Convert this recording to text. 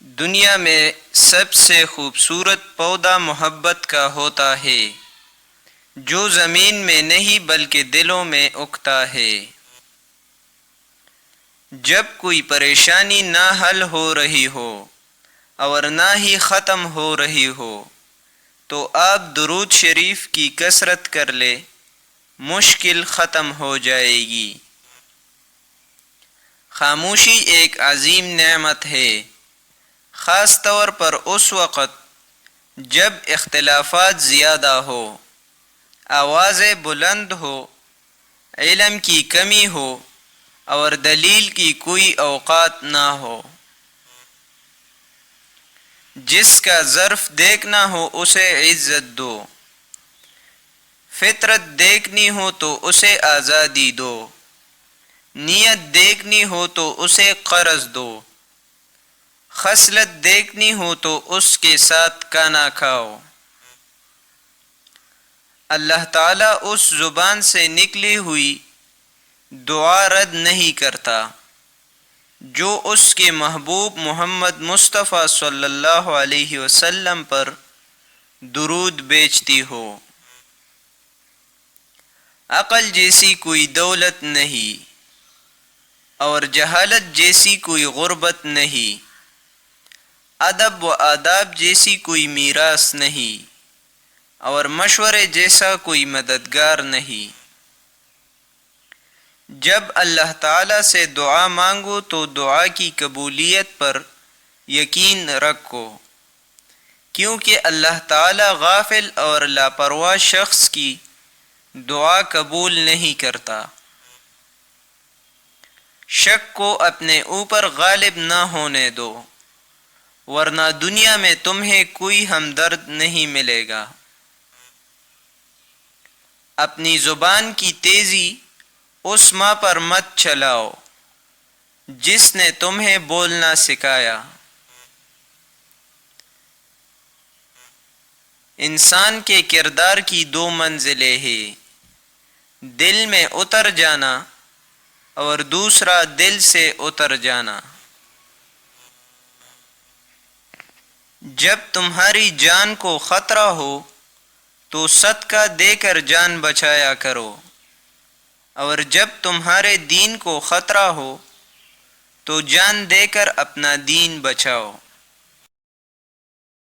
دنیا میں سب سے خوبصورت پودا محبت کا ہوتا ہے، جو زمین میں نہیں بلکہ دلوں میں اگتا ہے۔ جب کوئی پریشانی نہ حل ہو رہی ہو اور نہ ہی ختم ہو رہی ہو تو آپ درود شریف کی کثرت کر لے، مشکل ختم ہو جائے گی۔ خاموشی ایک عظیم نعمت ہے، خاص طور پر اس وقت جب اختلافات زیادہ ہو، آوازیں بلند ہو، علم کی کمی ہو اور دلیل کی کوئی اوقات نہ ہو۔ جس کا ظرف دیکھنا ہو اسے عزت دو، فطرت دیکھنی ہو تو اسے آزادی دو، نیت دیکھنی ہو تو اسے قرض دو، خصلت دیکھنی ہو تو اس کے ساتھ کھانا کھاؤ۔ اللہ تعالیٰ اس زبان سے نکلی ہوئی دعا رد نہیں کرتا جو اس کے محبوب محمد مصطفیٰ صلی اللہ علیہ وسلم پر درود بھیجتی ہو۔ عقل جیسی کوئی دولت نہیں اور جہالت جیسی کوئی غربت نہیں، ادب و آداب جیسی کوئی میراث نہیں اور مشورے جیسا کوئی مددگار نہیں۔ جب اللہ تعالیٰ سے دعا مانگو تو دعا کی قبولیت پر یقین رکھو، کیونکہ اللہ تعالیٰ غافل اور لاپرواہ شخص کی دعا قبول نہیں کرتا۔ شک کو اپنے اوپر غالب نہ ہونے دو، ورنہ دنیا میں تمہیں کوئی ہمدرد نہیں ملے گا۔ اپنی زبان کی تیزی اس ماں پر مت چلاؤ جس نے تمہیں بولنا سکھایا۔ انسان کے کردار کی دو منزلیں ہیں، دل میں اتر جانا اور دوسرا دل سے اتر جانا۔ جب تمہاری جان کو خطرہ ہو تو صدقہ دے کر جان بچایا کرو، اور جب تمہارے دین کو خطرہ ہو تو جان دے کر اپنا دین بچاؤ۔